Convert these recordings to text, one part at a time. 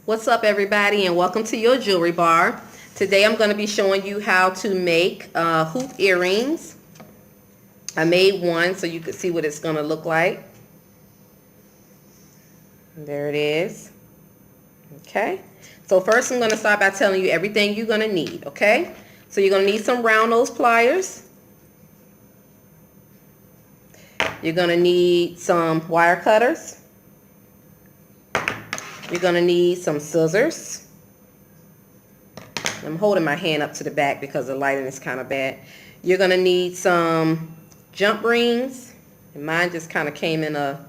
What's up, everybody, and welcome to your jewelry bar. Today I'm going to be showing you how to make hoop earrings. I made one so you can see what it's going to look like. There it is. Okay, so first I'm going to start by telling you everything you're going to need. Okay, so you're going to need some round nose pliers. You're going to need some wire cutters. You're going to need some scissors. I'm holding my hand up to the back because the lighting is kind of bad. You're going to need some jump rings. And mine just kind of came in a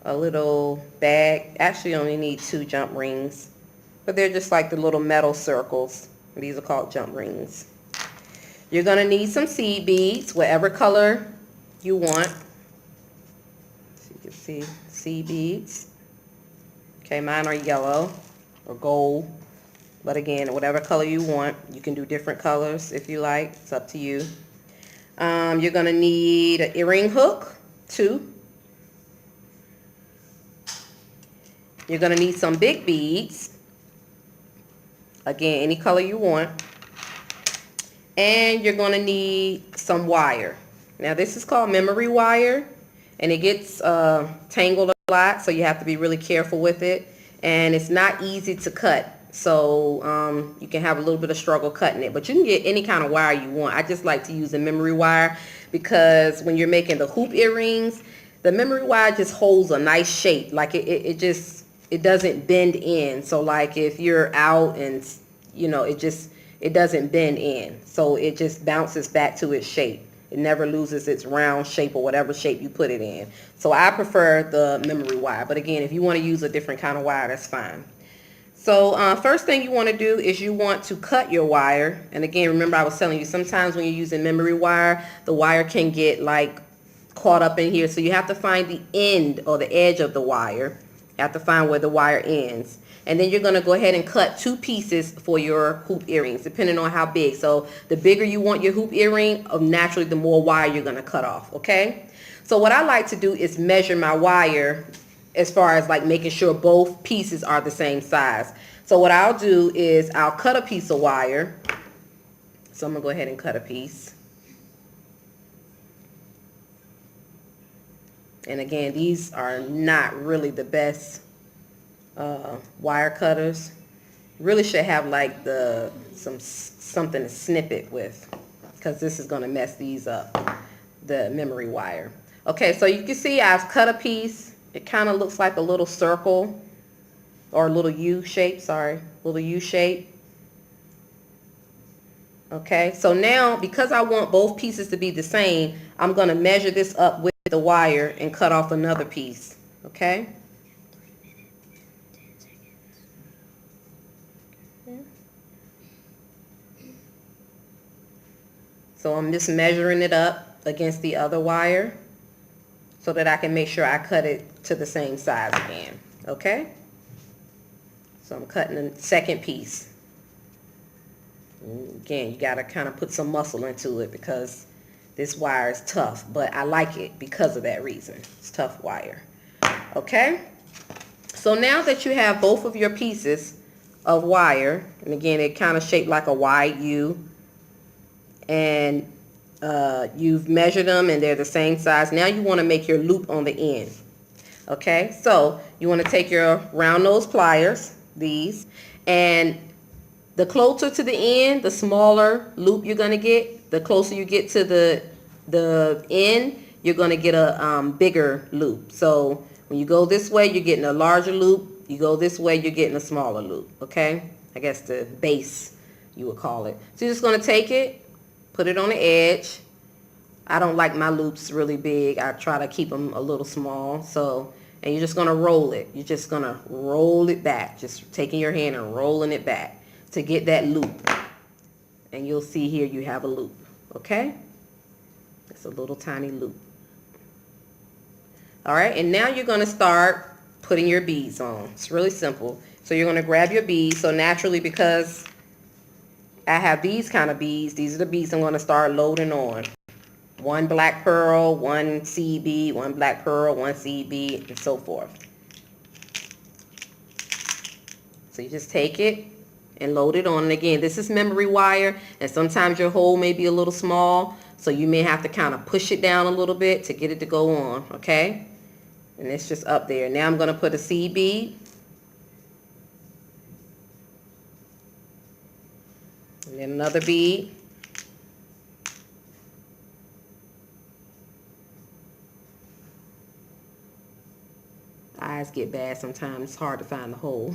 little bag. Actually, you only need 2 jump rings. But they're just like the little metal circles. These are called jump rings. You're going to need some seed beads, whatever color you want. So you can see seed beads. Okay, mine are yellow or gold. But again, whatever color you want, you can do different colors if you like. It's up to you. You're going to need an earring hook, 2. You're going to need some big beads. Again, any color you want. And you're going to need some wire. Now, this is called memory wire. And it gets tangled a lot, so you have to be really careful with it. And it's not easy to cut. So you can have a little bit of struggle cutting it, but you can get any kind of wire you want. I just like to use a memory wire because when you're making the hoop earrings, the memory wire just holds a nice shape. Like it doesn't bend in. So like if you're out and you know, it doesn't bend in. So it just bounces back to its shape. It never loses its round shape or whatever shape you put it in. So I prefer the memory wire. But again, if you want to use a different kind of wire, that's fine. So first thing you want to do is you want to cut your wire. And again, remember I was telling you sometimes when you're using memory wire, the wire can get like caught up in here. So you have to find the end or the edge of the wire. You have to find where the wire ends. And then you're going to go ahead and cut 2 pieces for your hoop earrings, depending on how big. So the bigger you want your hoop earring, naturally the more wire you're going to cut off, okay? So what I like to do is measure my wire as far as like making sure both pieces are the same size. So what I'll do is I'll cut a piece of wire. So I'm going to go ahead and cut a piece. And again, these are not really the best wire cutters. Really should have like something to snip it with, because this is going to mess these up, the memory wire. Okay, so you can see I've cut a piece. It kind of looks like a little circle or a little U shape, little U shape. Okay, so now because I want both pieces to be the same, I'm going to measure this up with the wire and cut off another piece. Okay. So I'm just measuring it up against the other wire so that I can make sure I cut it to the same size again. Okay? So I'm cutting the second piece. And again, you got to kind of put some muscle into it because this wire is tough, but I like it because of that reason. It's tough wire. Okay? So now that you have both of your pieces of wire, and again, it kind of shaped like a wide U, and you've measured them and they're the same size. Now you want to make your loop on the end. Okay, so you want to take your round nose pliers, these, and the closer to the end, the smaller loop you're going to get. The closer you get to the end, you're going to get a bigger loop. So when you go this way, you're getting a larger loop. You go this way, you're getting a smaller loop. Okay, I guess the base you would call it. So you're just going to take it, put it on the edge. I don't like my loops really big. I try to keep them a little small. So, and you're just going to roll it. You're just going to roll it back. Just taking your hand and rolling it back to get that loop. And you'll see here you have a loop. Okay? It's a little tiny loop. All right, and now you're going to start putting your beads on. It's really simple. So you're going to grab your beads. So naturally, because I have these kind of beads, these are the beads I'm going to start loading on. 1 black pearl, 1 seed bead, 1 black pearl, 1 seed bead, and so forth. So you just take it and load it on. And again, this is memory wire, and sometimes your hole may be a little small, so you may have to kind of push it down a little bit to get it to go on, okay? And it's just up there. Now I'm going to put a seed bead. And then another bead. Eyes get bad sometimes. It's hard to find the hole.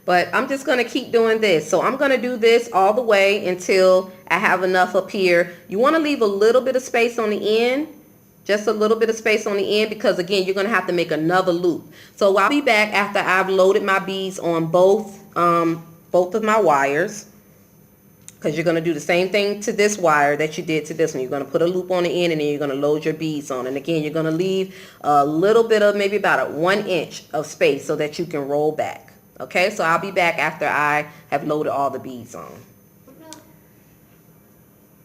But I'm just going to keep doing this. So I'm going to do this all the way until I have enough up here. You want to leave a little bit of space on the end. Just a little bit of space on the end, because again, you're going to have to make another loop. So I'll be back after I've loaded my beads on both of my wires. Because you're going to do the same thing to this wire that you did to this one. You're going to put a loop on the end, and then you're going to load your beads on. And again, you're going to leave a little bit of, maybe about a 1 inch of space so that you can roll back. Okay, so I'll be back after I have loaded all the beads on.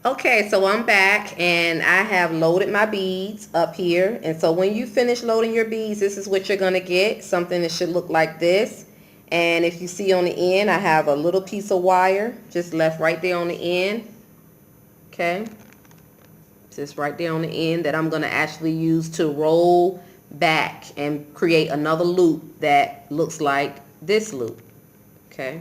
Okay, so I'm back and I have loaded my beads up here. And so when you finish loading your beads, this is what you're going to get. Something that should look like this. And if you see on the end, I have a little piece of wire just left right there on the end. Okay, just right there on the end that I'm going to actually use to roll back and create another loop that looks like this loop. Okay,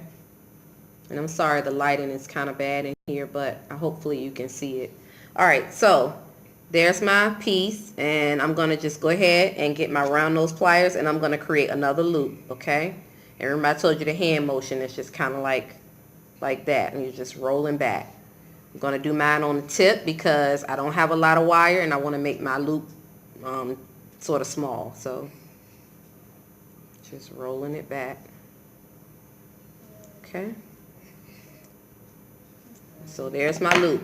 and I'm sorry the lighting is kind of bad in here, but hopefully you can see it. All right, so there's my piece, and I'm going to just go ahead and get my round nose pliers, and I'm going to create another loop. Okay, and remember I told you the hand motion is just kind of like that, and you're just rolling back. I'm going to do mine on the tip because I don't have a lot of wire and I want to make my loop sort of small. So just rolling it back. Okay, so there's my loop.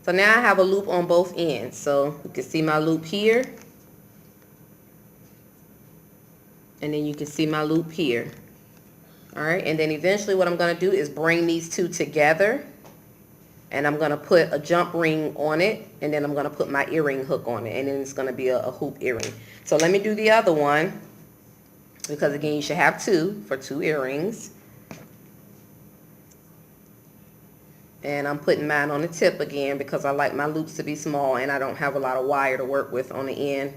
So now I have a loop on both ends. So you can see my loop here, and then you can see my loop here. All right, and then eventually what I'm going to do is bring these two together, and I'm going to put a jump ring on it, and then I'm going to put my earring hook on it, and then it's going to be a hoop earring. So let me do the other one, because again, you should have two for 2 earrings. And I'm putting mine on the tip again because I like my loops to be small, and I don't have a lot of wire to work with on the end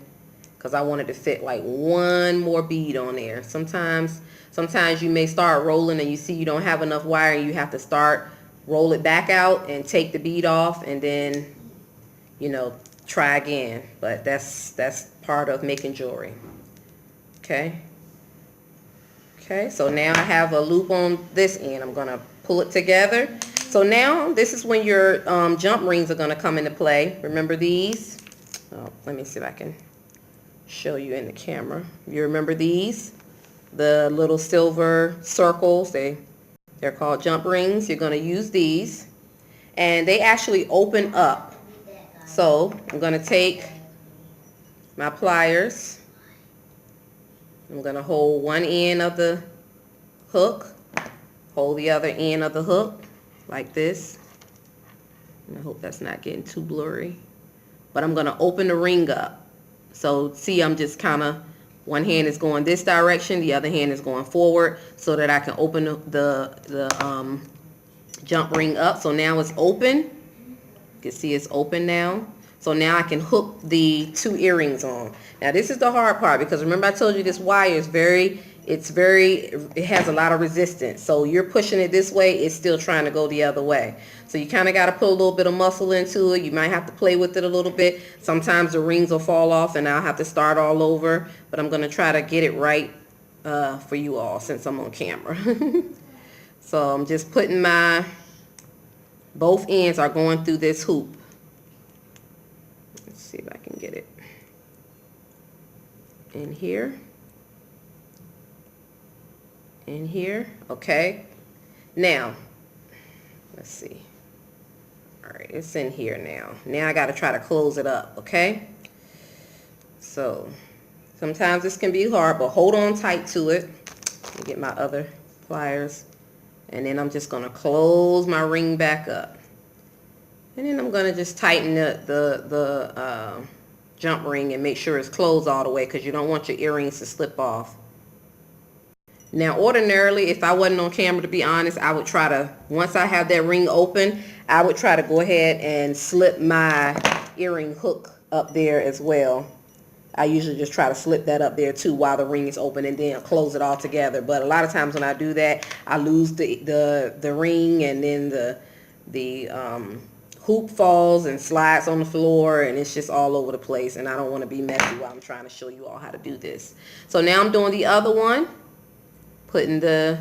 because I wanted to fit like 1 more bead on there. Sometimes you may start rolling and you see you don't have enough wire, and you have to roll it back out and take the bead off, and then, you know, try again. But that's part of making jewelry. Okay, so now I have a loop on this end. I'm going to pull it together. So now this is when your jump rings are going to come into play. Remember these? Oh, let me see if I can show you in the camera. You remember these? The little silver circles, they're called jump rings. You're going to use these, and they actually open up. So I'm going to take my pliers. I'm going to hold one end of the hook, hold the other end of the hook like this. And I hope that's not getting too blurry. But I'm going to open the ring up. So see, I'm just kind of, one hand is going this direction, the other hand is going forward, so that I can open the jump ring up. So now it's open. You can see it's open now. So now I can hook the 2 earrings on. Now this is the hard part, because remember I told you this wire is it has a lot of resistance. So you're pushing it this way, it's still trying to go the other way. So you kind of got to put a little bit of muscle into it. You might have to play with it a little bit. Sometimes the rings will fall off and I'll have to start all over. But I'm going to try to get it right for you all since I'm on camera. So I'm just putting both ends are going through this hoop. Let's see if I can get it in here. In here. Okay. Now, let's see. All right, it's in here now. Now I got to try to close it up, okay? So, sometimes this can be hard, but hold on tight to it. Let me get my other pliers. And then I'm just going to close my ring back up. And then I'm going to just tighten the jump ring and make sure it's closed all the way, because you don't want your earrings to slip off. Now, ordinarily, if I wasn't on camera, to be honest, I would try to, once I have that ring open, I would try to go ahead and slip my earring hook up there as well. I usually just try to slip that up there too while the ring is open, and then close it all together. But a lot of times when I do that, I lose the ring, and then the hoop falls and slides on the floor, and it's just all over the place, and I don't want to be messy while I'm trying to show you all how to do this. So now I'm doing the other one, putting the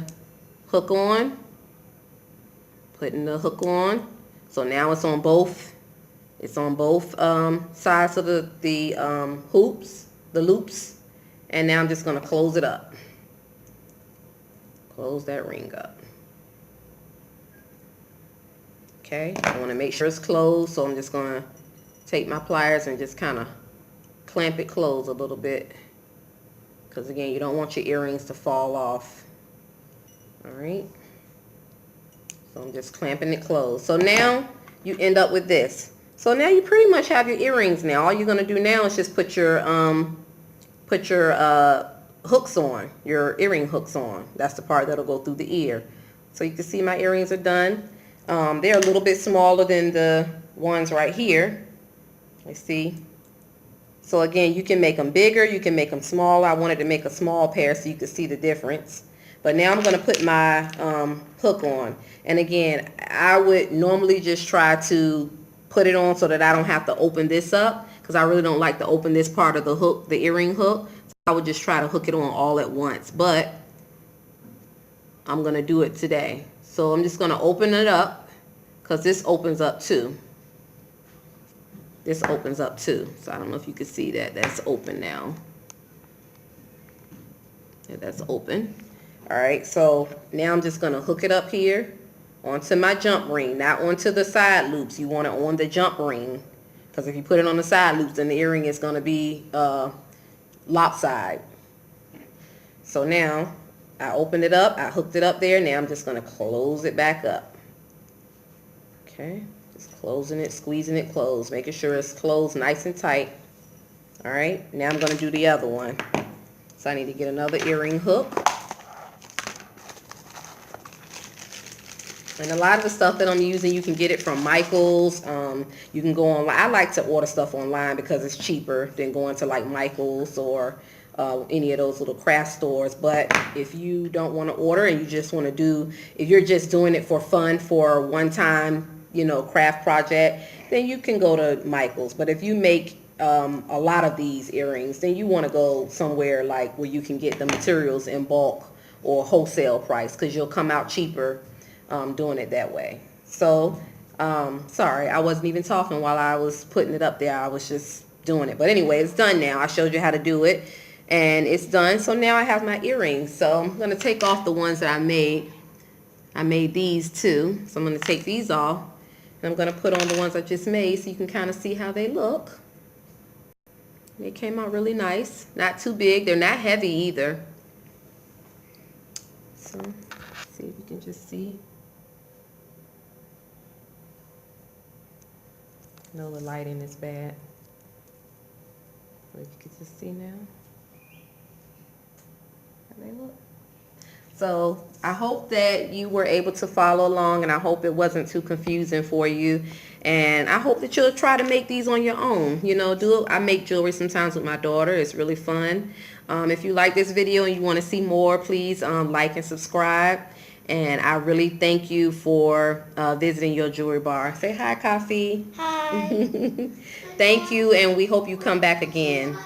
hook on, so now it's on both sides of the hoops, the loops, and now I'm just going to close it up. Close that ring up. Okay, I want to make sure it's closed, so I'm just going to take my pliers and just kind of clamp it closed a little bit, because again, you don't want your earrings to fall off. All right, so I'm just clamping it closed. So now you end up with this. So now you pretty much have your earrings now. All you're going to do now is just put your hooks on, your earring hooks on. That's the part that'll go through the ear. So you can see my earrings are done. They're a little bit smaller than the ones right here. Let's see. So again, you can make them bigger, you can make them smaller. I wanted to make a small pair so you could see the difference. But now I'm going to put my hook on. And again, I would normally just try to put it on so that I don't have to open this up, because I really don't like to open this part of the hook, the earring hook. So I would just try to hook it on all at once. But I'm going to do it today. So I'm just going to open it up, because this opens up too. This opens up too. So I don't know if you can see that. That's open now. Yeah, that's open. All right, so now I'm just going to hook it up here onto my jump ring, not onto the side loops. You want it on the jump ring, because if you put it on the side loops, then the earring is going to be lopsided. So now I opened it up, I hooked it up there. Now I'm just going to close it back up. Okay, just closing it, squeezing it closed, making sure it's closed nice and tight. All right, now I'm going to do the other one. So I need to get another earring hook. And a lot of the stuff that I'm using, you can get it from Michael's. You can go online. I like to order stuff online because it's cheaper than going to like Michael's or any of those little craft stores. But if you don't want to order and you just want to do, if you're just doing it for fun for a one-time, you know, craft project, then you can go to Michael's. But if you make a lot of these earrings, then you want to go somewhere like where you can get the materials in bulk or wholesale price, because you'll come out cheaper doing it that way. So sorry, I wasn't even talking while I was putting it up there. I was just doing it. But anyway, it's done now. I showed you how to do it, and it's done. So now I have my earrings. So I'm going to take off the ones that I made. I made these too, so I'm going to take these off, and I'm going to put on the ones I just made so you can kind of see how they look. They came out really nice. Not too big. They're not heavy either. So let's see if you can just see. No, the lighting is bad. But if you can just see now how they look. So I hope that you were able to follow along, and I hope it wasn't too confusing for you. And I hope that you'll try to make these on your own. You know, I make jewelry sometimes with my daughter. It's really fun. If you like this video and you want to see more, please like and subscribe. And I really thank you for visiting Your Jewelry Bar. Say hi, Coffee. Hi. Thank you, and we hope you come back again.